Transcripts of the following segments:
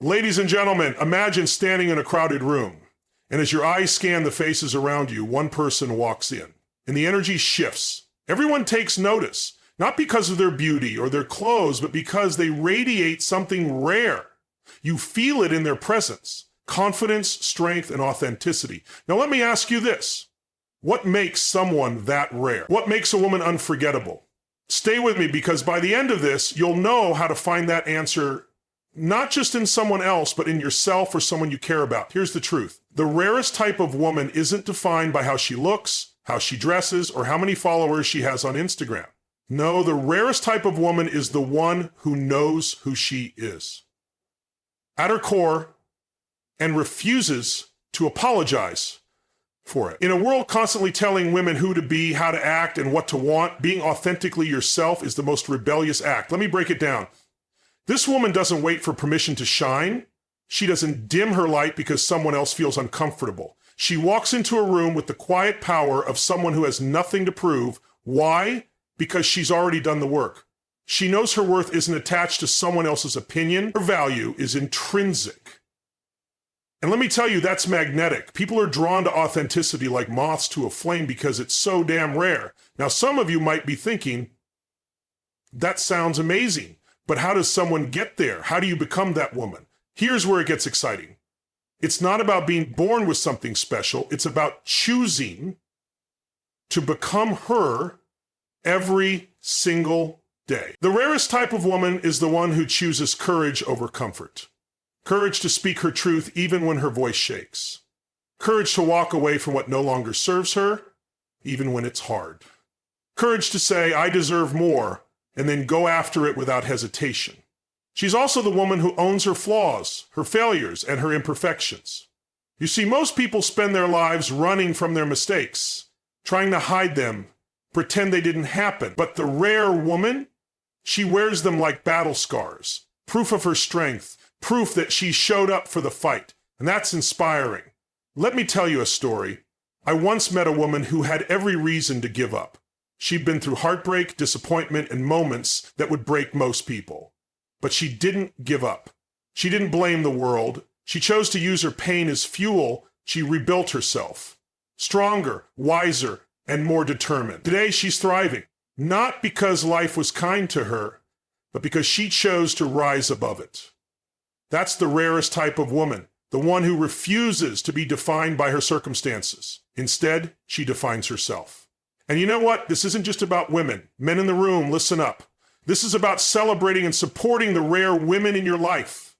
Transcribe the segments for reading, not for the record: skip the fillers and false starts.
Ladies and gentlemen, imagine standing in a crowded room, and as your eyes scan the faces around you, one person walks in, and the energy shifts. Everyone takes notice, not because of their beauty or their clothes, but because they radiate something rare. You feel it in their presence: confidence, strength, and authenticity. Now let me ask you this. What makes someone that rare? What makes a woman unforgettable? Stay with me, because by the end of this, you'll know how to find that answer, not just in someone else, but in yourself or someone you care about. Here's the truth. The rarest type of woman isn't defined by how she looks, how she dresses, or how many followers she has on Instagram. No, the rarest type of woman is the one who knows who she is at her core and refuses to apologize for it. In a world constantly telling women who to be, how to act, and what to want, being authentically yourself is the most rebellious act. Let me break it down. This woman doesn't wait for permission to shine. She doesn't dim her light because someone else feels uncomfortable. She walks into a room with the quiet power of someone who has nothing to prove. Why? Because she's already done the work. She knows her worth isn't attached to someone else's opinion. Her value is intrinsic. And let me tell you, that's magnetic. People are drawn to authenticity like moths to a flame because it's so damn rare. Now, some of you might be thinking, that sounds amazing, but how does someone get there? How do you become that woman? Here's where it gets exciting. It's not about being born with something special. It's about choosing to become her every single day. The rarest type of woman is the one who chooses courage over comfort. Courage to speak her truth even when her voice shakes. Courage to walk away from what no longer serves her, even when it's hard. Courage to say, I deserve more, and then go after it without hesitation. She's also the woman who owns her flaws, her failures, and her imperfections. You see, most people spend their lives running from their mistakes, trying to hide them, pretend they didn't happen. But the rare woman, she wears them like battle scars, proof of her strength, proof that she showed up for the fight. And that's inspiring. Let me tell you a story. I once met a woman who had every reason to give up. She'd been through heartbreak, disappointment, and moments that would break most people. But she didn't give up. She didn't blame the world. She chose to use her pain as fuel. She rebuilt herself. Stronger, wiser, and more determined. Today, she's thriving. Not because life was kind to her, but because she chose to rise above it. That's the rarest type of woman, the one who refuses to be defined by her circumstances. Instead, she defines herself. And you know what? This isn't just about women. Men in the room, listen up. This is about celebrating and supporting the rare women in your life.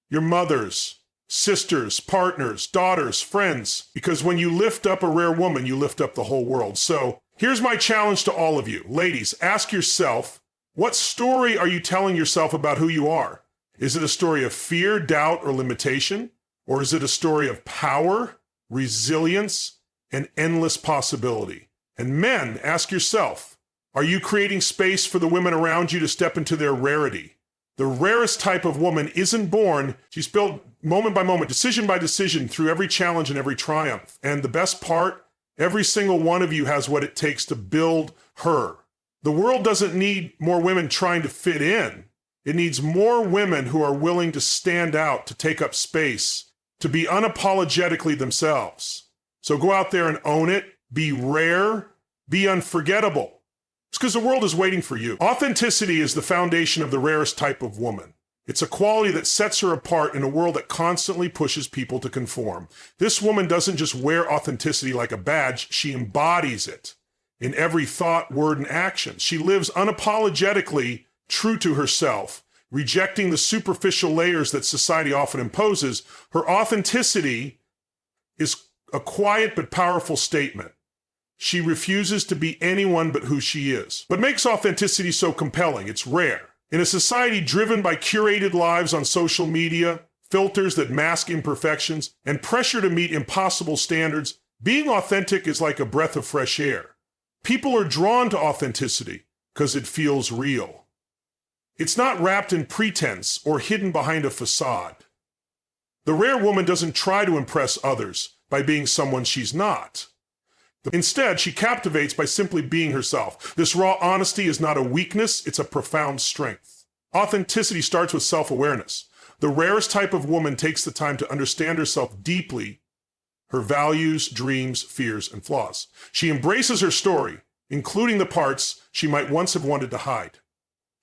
Your mothers, sisters, partners, daughters, friends. Because when you lift up a rare woman, you lift up the whole world. So here's my challenge to all of you. Ladies, ask yourself, what story are you telling yourself about who you are? Is it a story of fear, doubt, or limitation? Or is it a story of power, resilience, and endless possibility? And men, ask yourself, are you creating space for the women around you to step into their rarity? The rarest type of woman isn't born. She's built moment by moment, decision by decision, through every challenge and every triumph. And the best part, every single one of you has what it takes to build her. The world doesn't need more women trying to fit in. It needs more women who are willing to stand out, to take up space, to be unapologetically themselves. So go out there and own it. Be rare. Be unforgettable. It's because the world is waiting for you. Authenticity is the foundation of the rarest type of woman. It's a quality that sets her apart in a world that constantly pushes people to conform. This woman doesn't just wear authenticity like a badge, she embodies it in every thought, word, and action. She lives unapologetically true to herself, rejecting the superficial layers that society often imposes. Her authenticity is a quiet but powerful statement. She refuses to be anyone but who she is. What makes authenticity so compelling? It's rare. In a society driven by curated lives on social media, filters that mask imperfections, and pressure to meet impossible standards, being authentic is like a breath of fresh air. People are drawn to authenticity because it feels real. It's not wrapped in pretense or hidden behind a facade. The rare woman doesn't try to impress others by being someone she's not. Instead, she captivates by simply being herself. This raw honesty is not a weakness, it's a profound strength. Authenticity starts with self-awareness. The rarest type of woman takes the time to understand herself deeply, her values, dreams, fears, and flaws. She embraces her story, including the parts she might once have wanted to hide.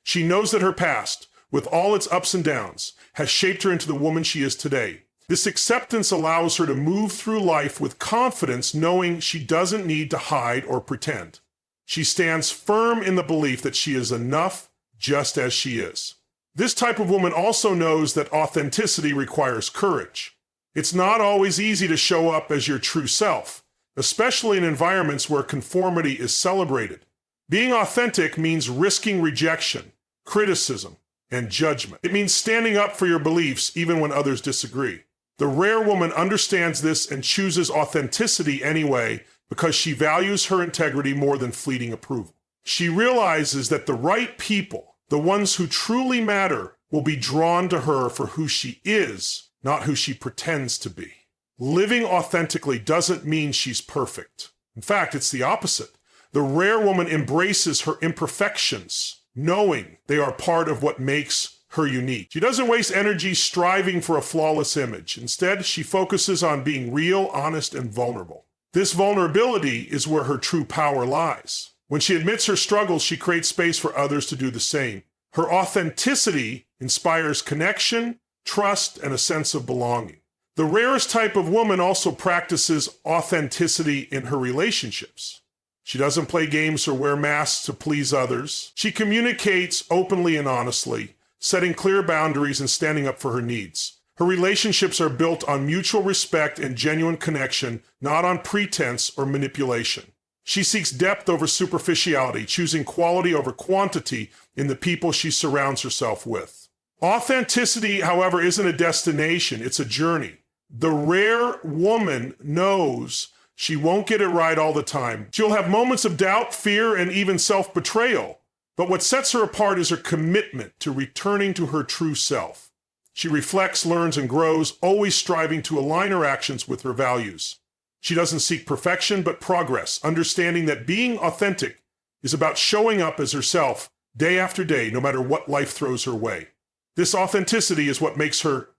She knows that her past, with all its ups and downs, has shaped her into the woman she is today. This acceptance allows her to move through life with confidence, knowing she doesn't need to hide or pretend. She stands firm in the belief that she is enough just as she is. This type of woman also knows that authenticity requires courage. It's not always easy to show up as your true self, especially in environments where conformity is celebrated. Being authentic means risking rejection, criticism, and judgment. It means standing up for your beliefs even when others disagree. The rare woman understands this and chooses authenticity anyway because she values her integrity more than fleeting approval. She realizes that the right people, the ones who truly matter, will be drawn to her for who she is, not who she pretends to be. Living authentically doesn't mean she's perfect. In fact, it's the opposite. The rare woman embraces her imperfections, knowing they are part of what makes her unique. She doesn't waste energy striving for a flawless image. Instead, she focuses on being real, honest, and vulnerable. This vulnerability is where her true power lies. When she admits her struggles, she creates space for others to do the same. Her authenticity inspires connection, trust, and a sense of belonging. The rarest type of woman also practices authenticity in her relationships. She doesn't play games or wear masks to please others. She communicates openly and honestly, setting clear boundaries and standing up for her needs. Her relationships are built on mutual respect and genuine connection, not on pretense or manipulation. She seeks depth over superficiality, choosing quality over quantity in the people she surrounds herself with. Authenticity, however, isn't a destination, it's a journey. The rare woman knows she won't get it right all the time. She'll have moments of doubt, fear, and even self-betrayal. But what sets her apart is her commitment to returning to her true self. She reflects, learns, and grows, always striving to align her actions with her values. She doesn't seek perfection, but progress, understanding that being authentic is about showing up as herself day after day, no matter what life throws her way. This authenticity is what makes her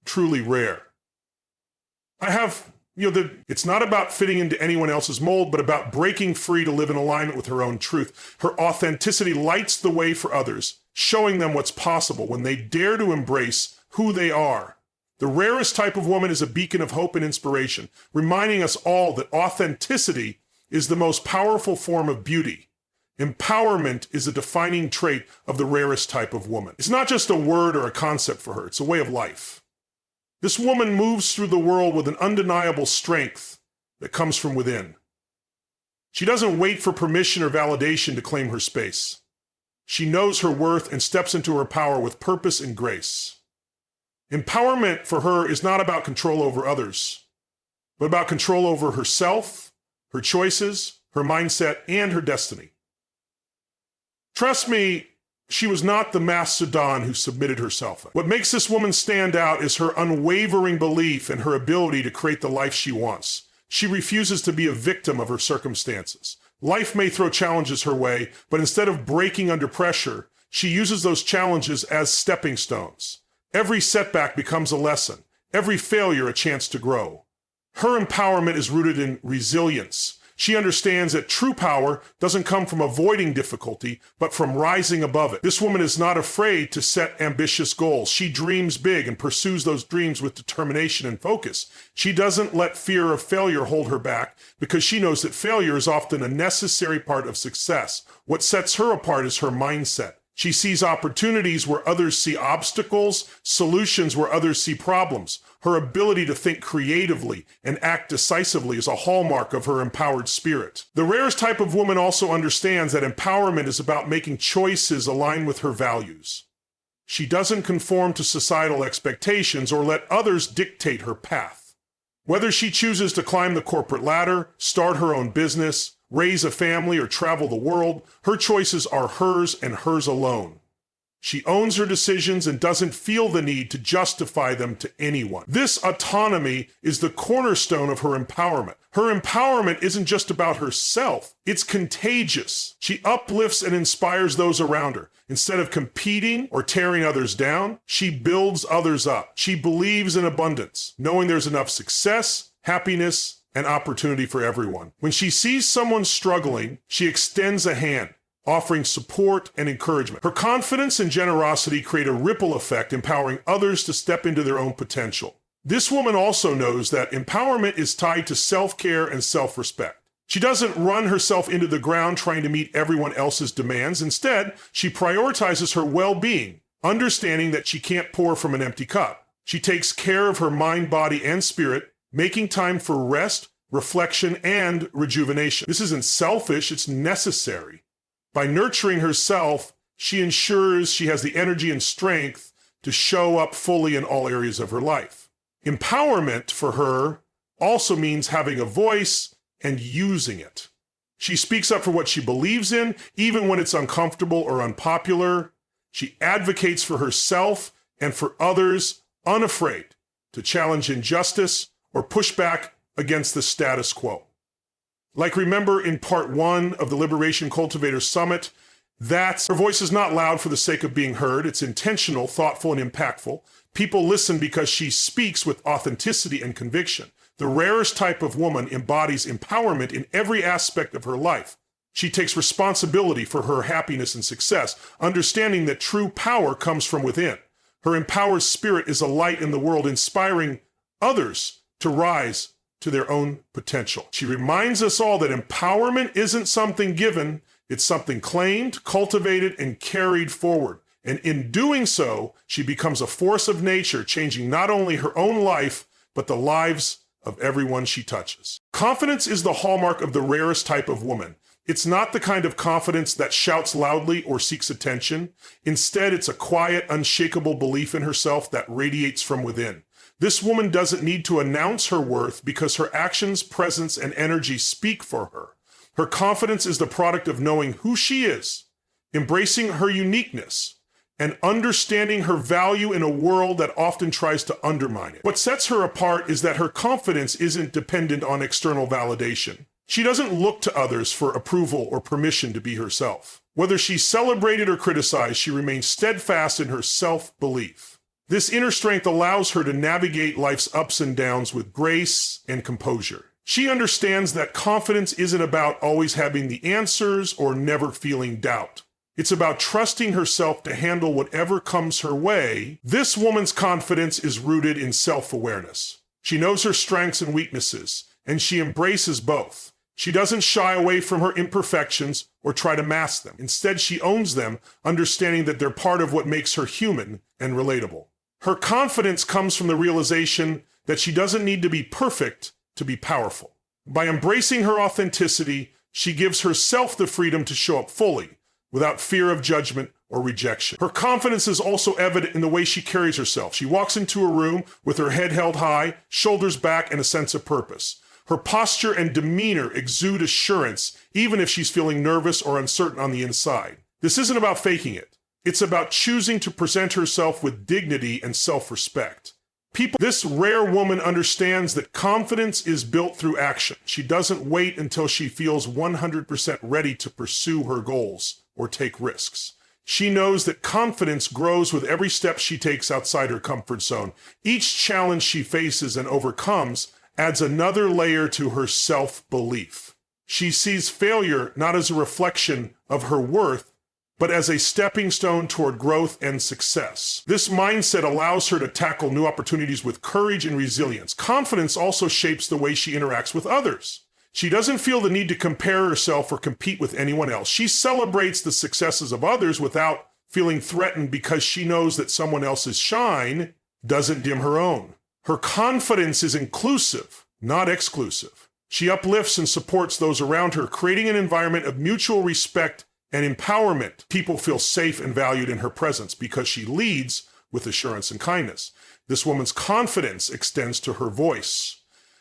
truly rare. It's not about fitting into anyone else's mold, but about breaking free to live in alignment with her own truth. Her authenticity lights the way for others, showing them what's possible when they dare to embrace who they are. The rarest type of woman is a beacon of hope and inspiration, reminding us all that authenticity is the most powerful form of beauty. Empowerment is a defining trait of the rarest type of woman. It's not just a word or a concept for her, it's a way of life. This woman moves through the world with an undeniable strength that comes from within. She doesn't wait for permission or validation to claim her space. She knows her worth and steps into her power with purpose and grace. Empowerment for her is not about control over others, but about control over herself, her choices, her mindset, and her destiny. Trust me, she was not the Macedon who submitted herself. What makes this woman stand out is her unwavering belief in her ability to create the life she wants. She refuses to be a victim of her circumstances. Life may throw challenges her way, but instead of breaking under pressure, she uses those challenges as stepping stones. Every setback becomes a lesson, every failure a chance to grow. Her empowerment is rooted in resilience. She understands that true power doesn't come from avoiding difficulty, but from rising above it. This woman is not afraid to set ambitious goals. She dreams big and pursues those dreams with determination and focus. She doesn't let fear of failure hold her back because she knows that failure is often a necessary part of success. What sets her apart is her mindset. She sees opportunities where others see obstacles, solutions where others see problems. Her ability to think creatively and act decisively is a hallmark of her empowered spirit. The rarest type of woman also understands that empowerment is about making choices aligned with her values. She doesn't conform to societal expectations or let others dictate her path. Whether she chooses to climb the corporate ladder, start her own business, raise a family, or travel the world, her choices are hers and hers alone. She owns her decisions and doesn't feel the need to justify them to anyone. This autonomy is the cornerstone of her empowerment. Her empowerment isn't just about herself, it's contagious. She uplifts and inspires those around her, Instead of competing or tearing others down, she builds others up. She believes in abundance, knowing there's enough success, happiness, and opportunity for everyone. When she sees someone struggling, she extends a hand, offering support and encouragement. Her confidence and generosity create a ripple effect, empowering others to step into their own potential. This woman also knows that empowerment is tied to self-care and self-respect. She doesn't run herself into the ground trying to meet everyone else's demands. Instead, she prioritizes her well-being, understanding that she can't pour from an empty cup. She takes care of her mind, body, and spirit, making time for rest, reflection, and rejuvenation. This isn't selfish, it's necessary. By nurturing herself, she ensures she has the energy and strength to show up fully in all areas of her life. Empowerment for her also means having a voice and using it. She speaks up for what she believes in, even when it's uncomfortable or unpopular. She advocates for herself and for others, unafraid to challenge injustice or push back against the status quo. Like, remember in part 1 of the Liberation Cultivator Summit, her voice is not loud for the sake of being heard. It's intentional, thoughtful, and impactful. People listen because she speaks with authenticity and conviction. The rarest type of woman embodies empowerment in every aspect of her life. She takes responsibility for her happiness and success, understanding that true power comes from within. Her empowered spirit is a light in the world, inspiring others to rise to their own potential. She reminds us all that empowerment isn't something given, it's something claimed, cultivated, and carried forward. And in doing so, she becomes a force of nature, changing not only her own life, but the lives of everyone she touches. Confidence is the hallmark of the rarest type of woman. It's not the kind of confidence that shouts loudly or seeks attention. Instead, it's a quiet, unshakable belief in herself that radiates from within. This woman doesn't need to announce her worth because her actions, presence, and energy speak for her. Her confidence is the product of knowing who she is, embracing her uniqueness, and understanding her value in a world that often tries to undermine it. What sets her apart is that her confidence isn't dependent on external validation. She doesn't look to others for approval or permission to be herself. Whether she's celebrated or criticized, she remains steadfast in her self-belief. This inner strength allows her to navigate life's ups and downs with grace and composure. She understands that confidence isn't about always having the answers or never feeling doubt. It's about trusting herself to handle whatever comes her way. This woman's confidence is rooted in self-awareness. She knows her strengths and weaknesses, and she embraces both. She doesn't shy away from her imperfections or try to mask them. Instead, she owns them, understanding that they're part of what makes her human and relatable. Her confidence comes from the realization that she doesn't need to be perfect to be powerful. By embracing her authenticity, she gives herself the freedom to show up fully, without fear of judgment or rejection. Her confidence is also evident in the way she carries herself. She walks into a room with her head held high, shoulders back, and a sense of purpose. Her posture and demeanor exude assurance, even if she's feeling nervous or uncertain on the inside. This isn't about faking it. It's about choosing to present herself with dignity and self-respect. This rare woman understands that confidence is built through action. She doesn't wait until she feels 100% ready to pursue her goals or take risks. She knows that confidence grows with every step she takes outside her comfort zone. Each challenge she faces and overcomes adds another layer to her self-belief. She sees failure not as a reflection of her worth, but as a stepping stone toward growth and success. This mindset allows her to tackle new opportunities with courage and resilience. Confidence also shapes the way she interacts with others. She doesn't feel the need to compare herself or compete with anyone else. She celebrates the successes of others without feeling threatened because she knows that someone else's shine doesn't dim her own. Her confidence is inclusive, not exclusive. She uplifts and supports those around her, creating an environment of mutual respect and empowerment. People feel safe and valued in her presence because she leads with assurance and kindness. This woman's confidence extends to her voice.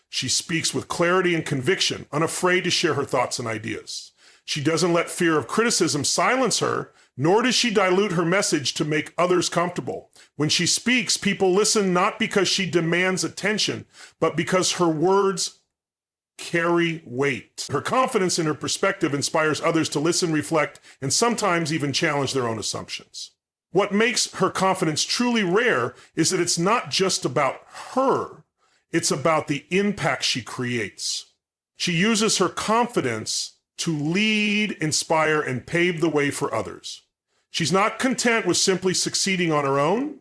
She speaks with clarity and conviction, unafraid to share her thoughts and ideas. She doesn't let fear of criticism silence her, nor does she dilute her message to make others comfortable. When she speaks, people listen not because she demands attention, but because her words carry weight. Her confidence in her perspective inspires others to listen, reflect, and sometimes even challenge their own assumptions. What makes her confidence truly rare is that it's not just about her, it's about the impact she creates. She uses her confidence to lead, inspire, and pave the way for others. She's not content with simply succeeding on her own.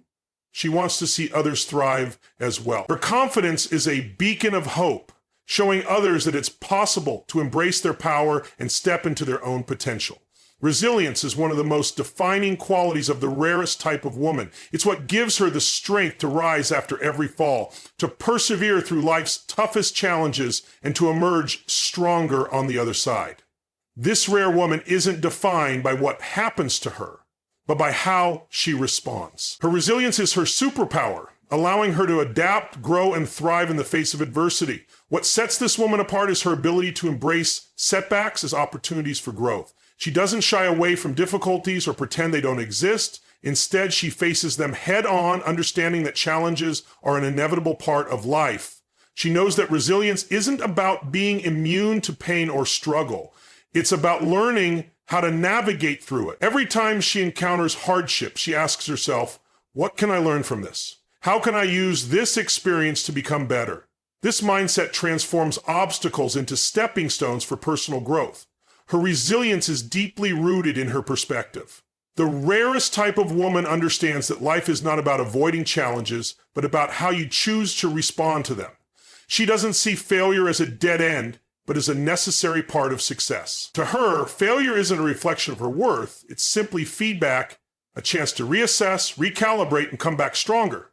She wants to see others thrive as well. Her confidence is a beacon of hope, showing others that it's possible to embrace their power and step into their own potential. Resilience is one of the most defining qualities of the rarest type of woman. It's what gives her the strength to rise after every fall, to persevere through life's toughest challenges, and to emerge stronger on the other side. This rare woman isn't defined by what happens to her, but by how she responds. Her resilience is her superpower, allowing her to adapt, grow, and thrive in the face of adversity. What sets this woman apart is her ability to embrace setbacks as opportunities for growth. She doesn't shy away from difficulties or pretend they don't exist. Instead, she faces them head on, understanding that challenges are an inevitable part of life. She knows that resilience isn't about being immune to pain or struggle. It's about learning how to navigate through it. Every time she encounters hardship, she asks herself, what can I learn from this? How can I use this experience to become better? This mindset transforms obstacles into stepping stones for personal growth. Her resilience is deeply rooted in her perspective. The rarest type of woman understands that life is not about avoiding challenges, but about how you choose to respond to them. She doesn't see failure as a dead end, but as a necessary part of success. To her, failure isn't a reflection of her worth. It's simply feedback, a chance to reassess, recalibrate, and come back stronger.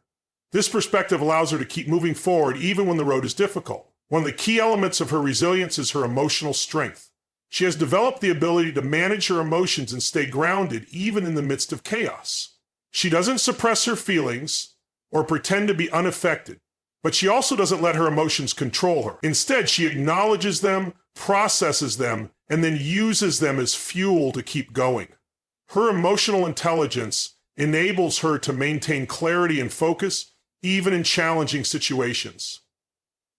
This perspective allows her to keep moving forward even when the road is difficult. One of the key elements of her resilience is her emotional strength. She has developed the ability to manage her emotions and stay grounded even in the midst of chaos. She doesn't suppress her feelings or pretend to be unaffected, but she also doesn't let her emotions control her. Instead, she acknowledges them, processes them, and then uses them as fuel to keep going. Her emotional intelligence enables her to maintain clarity and focus even in challenging situations.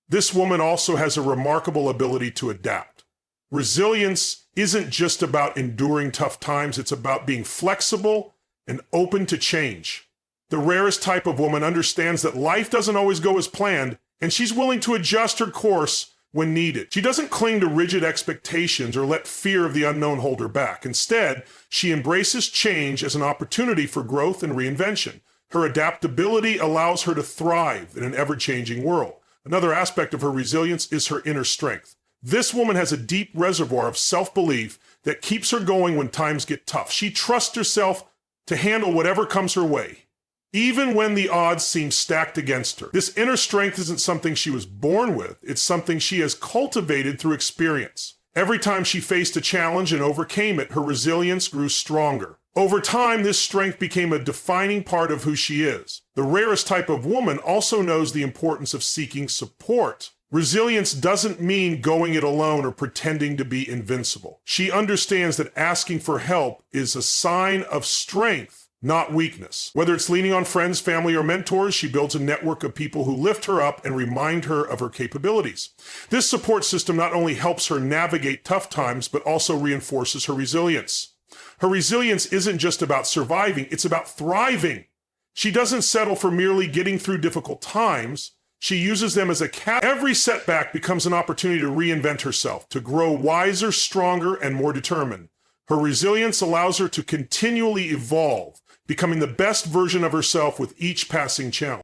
This woman also has a remarkable ability to adapt. Resilience isn't just about enduring tough times, it's about being flexible and open to change. The rarest type of woman understands that life doesn't always go as planned, and she's willing to adjust her course when needed. She doesn't cling to rigid expectations or let fear of the unknown hold her back. Instead, she embraces change as an opportunity for growth and reinvention. Her adaptability allows her to thrive in an ever-changing world. Another aspect of her resilience is her inner strength. This woman has a deep reservoir of self-belief that keeps her going when times get tough. She trusts herself to handle whatever comes her way, even when the odds seem stacked against her. This inner strength isn't something she was born with. It's something she has cultivated through experience. Every time she faced a challenge and overcame it, her resilience grew stronger. Over time, this strength became a defining part of who she is. The rarest type of woman also knows the importance of seeking support. Resilience doesn't mean going it alone or pretending to be invincible. She understands that asking for help is a sign of strength, not weakness. Whether it's leaning on friends, family, or mentors, she builds a network of people who lift her up and remind her of her capabilities. This support system not only helps her navigate tough times, but also reinforces her resilience. Her resilience isn't just about surviving, it's about thriving. She doesn't settle for merely getting through difficult times. She uses them as a catalyst. Every setback becomes an opportunity to reinvent herself, to grow wiser, stronger, and more determined. Her resilience allows her to continually evolve, becoming the best version of herself with each passing challenge.